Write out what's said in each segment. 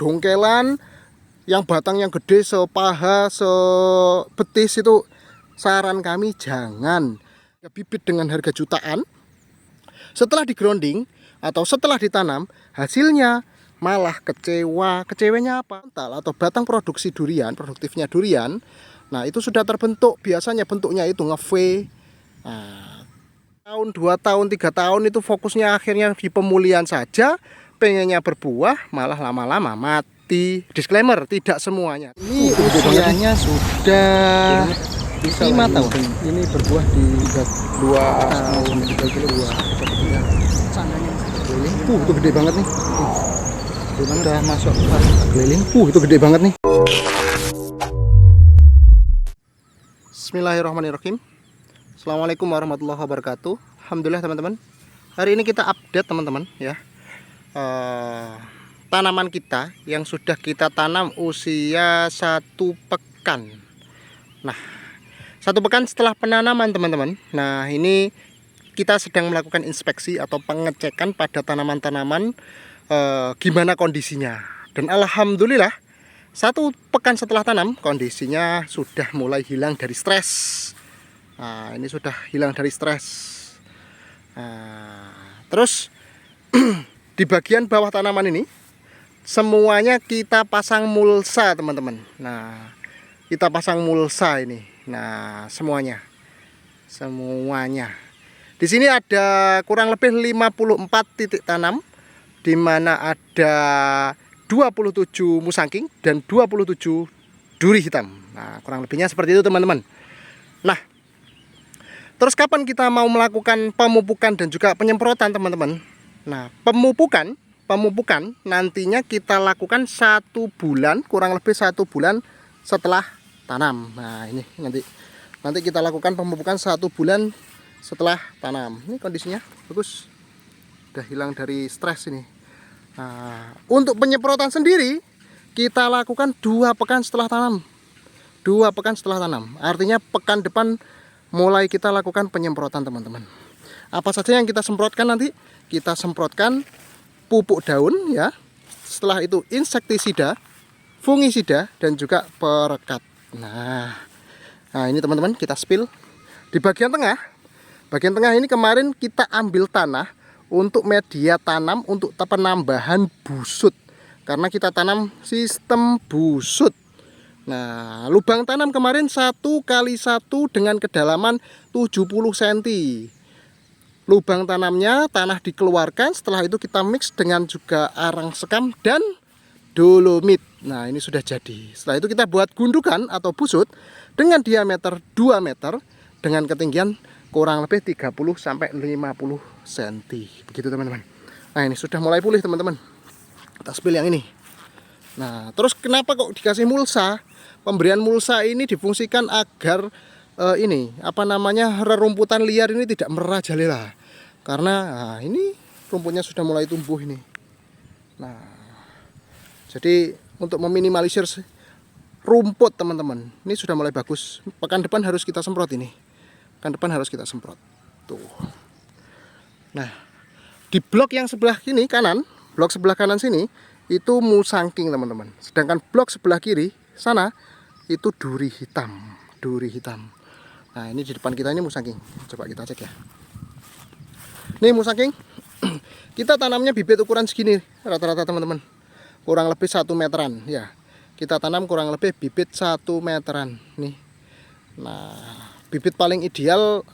dongkelan yang batang yang gede sepaha sebetis itu, saran kami jangan. Bibit dengan harga jutaan setelah di grounding atau setelah ditanam, hasilnya malah kecewa. Kecewanya apa? Atau batang produksi durian, produktifnya durian, nah itu sudah terbentuk, biasanya bentuknya itu nge-V. Nah, tahun 2 tahun 3 tahun itu fokusnya akhirnya di pemulihan saja, pengennya berbuah malah lama-lama mati. Disclaimer, tidak semuanya. Ini usianya sudah 5 tahun. Ini berbuah di 2 tahun 3 kilo. Itu gede banget nih. Udah masuk keliling. Itu gede banget nih. Bismillahirrahmanirrahim. Assalamualaikum warahmatullahi wabarakatuh. Alhamdulillah teman-teman. Hari ini kita update teman-teman ya. Tanaman kita yang sudah kita tanam usia 1 pekan. Nah, 1 pekan setelah penanaman teman-teman. Nah, ini kita sedang melakukan inspeksi atau pengecekan pada tanaman-tanaman gimana kondisinya. Dan alhamdulillah 1 pekan setelah tanam kondisinya sudah mulai hilang dari stres. Nah, ini sudah hilang dari stres. Nah, terus di bagian bawah tanaman ini semuanya kita pasang mulsa teman-teman. Nah, kita pasang mulsa ini. Nah, semuanya. Di sini ada kurang lebih 54 titik tanam, di mana ada 27 musangking dan 27 duri hitam. Nah, kurang lebihnya seperti itu teman-teman. Nah, terus kapan kita mau melakukan pemupukan dan juga penyemprotan teman-teman? Nah, pemupukan nantinya kita lakukan 1 bulan, kurang lebih 1 bulan setelah tanam. Nah, ini nanti kita lakukan pemupukan 1 bulan setelah tanam. Ini kondisinya bagus, udah hilang dari stres ini. Nah, untuk penyemprotan sendiri kita lakukan 2 pekan setelah tanam. 2 pekan setelah tanam, artinya pekan depan mulai kita lakukan penyemprotan teman-teman. Apa saja yang kita semprotkan nanti? Kita semprotkan pupuk daun ya. Setelah itu insektisida, fungisida dan juga perekat. Nah ini teman-teman, kita spill di bagian tengah. Bagian tengah ini kemarin kita ambil tanah untuk media tanam untuk penambahan busut, karena kita tanam sistem busut. Nah, lubang tanam kemarin 1 kali 1 dengan kedalaman 70 cm. Lubang tanamnya tanah dikeluarkan, setelah itu kita mix dengan juga arang sekam dan dolomit. Nah, ini sudah jadi. Setelah itu kita buat gundukan atau busut dengan diameter 2 meter dengan ketinggian kurang lebih 30 sampai 50 cm. Begitu teman-teman. Nah, ini sudah mulai pulih teman-teman. Kita spill yang ini. Nah, terus kenapa kok dikasih mulsa? Pemberian mulsa ini difungsikan agar rerumputan liar ini tidak merajalela. Karena ini rumputnya sudah mulai tumbuh ini. Nah, jadi untuk meminimalisir rumput teman-teman, ini sudah mulai bagus. Pekan depan harus kita semprot ini. Pekan depan harus kita semprot. Tuh. Nah, di blok yang sebelah kini kanan, blok sebelah kanan sini itu musangking teman-teman. Sedangkan blok sebelah kiri sana itu duri hitam. Nah, ini di depan kita ini musangking. Coba kita cek ya. Nih musangking. Kita tanamnya bibit ukuran segini rata-rata teman-teman. Kurang lebih 1 meteran ya. Kita tanam kurang lebih bibit 1 meteran nih. Nah, bibit paling ideal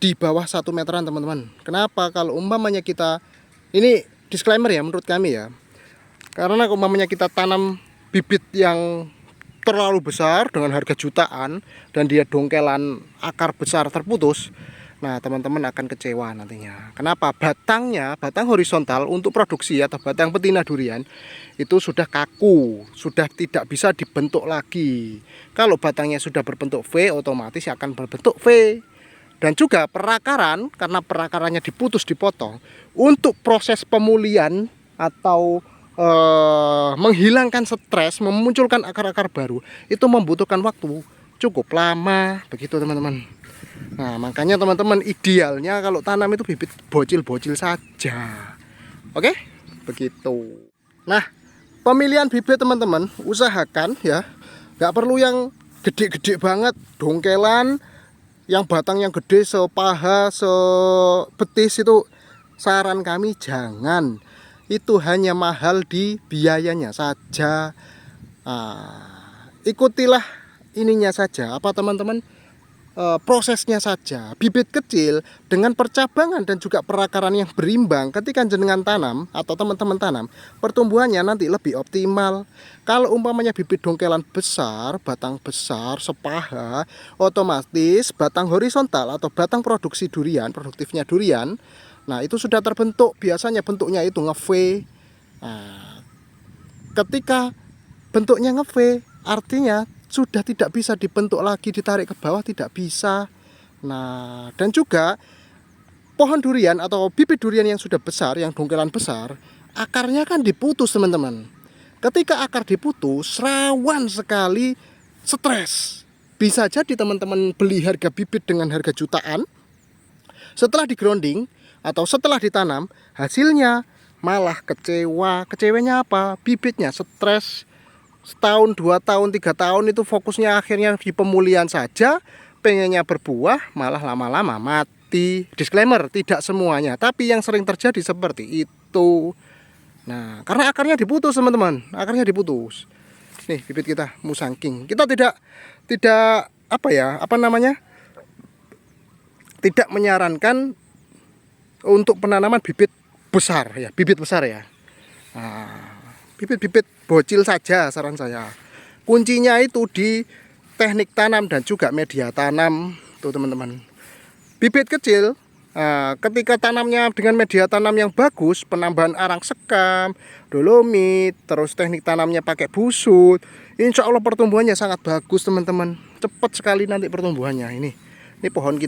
di bawah 1 meteran teman-teman. Kenapa? Kalau umpamanya kita, ini disclaimer ya menurut kami ya. Karena umpamanya kita tanam bibit yang terlalu besar dengan harga jutaan dan dia dongkelan akar besar terputus, nah teman-teman akan kecewa nantinya. Kenapa? Batang horizontal untuk produksi atau batang betina durian itu sudah kaku, sudah tidak bisa dibentuk lagi. Kalau batangnya sudah berbentuk V, otomatis akan berbentuk V. Dan juga perakaran, karena perakarannya diputus dipotong, untuk proses pemulihan atau menghilangkan stres, memunculkan akar-akar baru, itu membutuhkan waktu cukup lama, begitu teman-teman. Nah, makanya teman-teman idealnya kalau tanam itu bibit bocil-bocil saja. Oke, begitu. Nah, pemilihan bibit teman-teman, usahakan ya, nggak perlu yang gede-gede banget, dongkelan, yang batang yang gede sepaha, sebetis itu saran kami jangan. Itu hanya mahal di biayanya saja. Ikutilah ininya saja, apa teman-teman, prosesnya saja. Bibit kecil dengan percabangan dan juga perakaran yang berimbang ketika jenengan tanam atau teman-teman tanam, pertumbuhannya nanti lebih optimal. Kalau umpamanya bibit dongkelan besar, batang besar, sepaha, otomatis batang horizontal atau batang produksi durian, produktifnya durian, nah itu sudah terbentuk, biasanya bentuknya itu nge-V. Nah, ketika bentuknya nge-V, artinya sudah tidak bisa dibentuk lagi, ditarik ke bawah tidak bisa. Nah, dan juga pohon durian atau bibit durian yang sudah besar, yang dongkelan besar, akarnya kan diputus teman-teman. Ketika akar diputus, rawan sekali stres. Bisa jadi teman-teman beli harga bibit dengan harga jutaan, setelah di grounding atau setelah ditanam, hasilnya malah kecewa. Kecewanya apa? Bibitnya stres. Setahun, 2 tahun, 3 tahun itu fokusnya akhirnya di pemulihan saja, pengennya berbuah malah lama-lama mati. Disclaimer, tidak semuanya, tapi yang sering terjadi seperti itu. Nah, karena akarnya diputus teman-teman, akarnya diputus. Nih bibit kita musangking. Kita tidak tidak menyarankan untuk penanaman bibit besar ya, bibit besar ya. Nah, bibit-bibit bocil saja saran saya. Kuncinya itu di teknik tanam dan juga media tanam tuh teman-teman. Bibit kecil, ketika tanamnya dengan media tanam yang bagus, penambahan arang sekam, dolomit, terus teknik tanamnya pakai busut, insya Allah pertumbuhannya sangat bagus teman-teman. Cepat sekali nanti pertumbuhannya. Ini pohon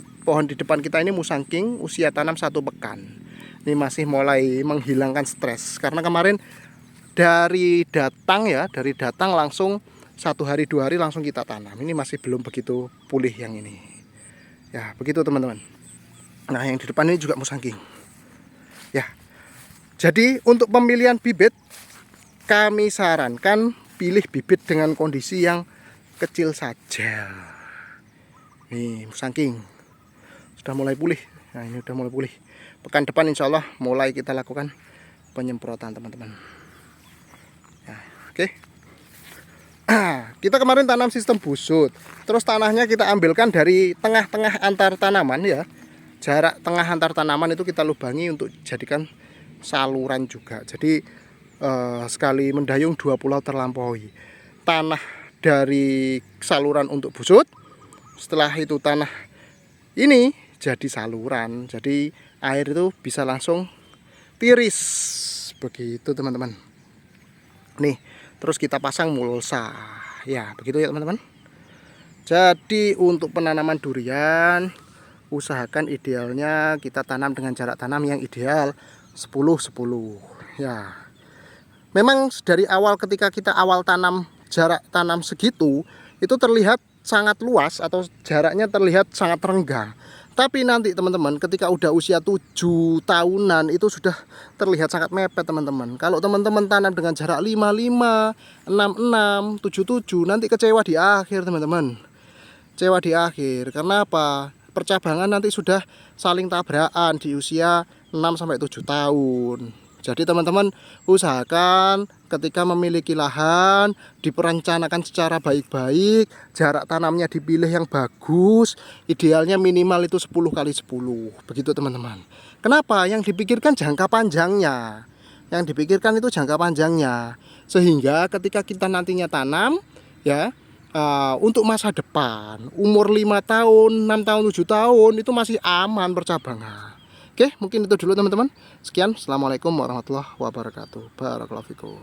di depan kita ini musangking, usia tanam 1 pekan. Ini masih mulai menghilangkan stres karena kemarin dari datang langsung 1 hari 2 hari langsung kita tanam. Ini masih belum begitu pulih yang ini. Ya, begitu teman-teman. Nah, yang di depan ini juga musangking. Ya. Jadi untuk pemilihan bibit kami sarankan pilih bibit dengan kondisi yang kecil saja. Nih, musangking. Sudah mulai pulih. Nah, ini sudah mulai pulih. Pekan depan insya Allah mulai kita lakukan penyemprotan teman-teman. Oke. Kita kemarin tanam sistem busut. Terus tanahnya kita ambilkan dari tengah-tengah antar tanaman ya. Jarak tengah antar tanaman itu kita lubangi untuk jadikan saluran juga. Jadi sekali mendayung 2 pulau terlampaui. Tanah dari saluran untuk busut. Setelah itu tanah ini jadi saluran. Jadi air itu bisa langsung tiris. Begitu teman-teman. Nih, terus kita pasang mulsa. Ya, begitu ya teman-teman. Jadi untuk penanaman durian, usahakan idealnya kita tanam dengan jarak tanam yang ideal 10-10. Ya. Memang dari awal ketika kita awal tanam, jarak tanam segitu itu terlihat sangat luas atau jaraknya terlihat sangat renggang. Tapi nanti teman-teman ketika udah usia 7 tahunan itu sudah terlihat sangat mepet teman-teman. Kalau teman-teman tanam dengan jarak 55, 66, 77 nanti kecewa di akhir teman-teman. Kecewa di akhir. Karena apa? Percabangan nanti sudah saling tabrakan di usia 6-7 tahun. Jadi teman-teman usahakan ketika memiliki lahan diperencanakan secara baik-baik, jarak tanamnya dipilih yang bagus, idealnya minimal itu 10x10. Begitu teman-teman. Kenapa? Yang dipikirkan jangka panjangnya. Yang dipikirkan itu jangka panjangnya. Sehingga ketika kita nantinya tanam ya, untuk masa depan, umur 5 tahun, 6 tahun, 7 tahun itu masih aman percabangan. Oke, mungkin itu dulu teman-teman. Sekian, assalamualaikum warahmatullahi wabarakatuh. Barakallahu fikum.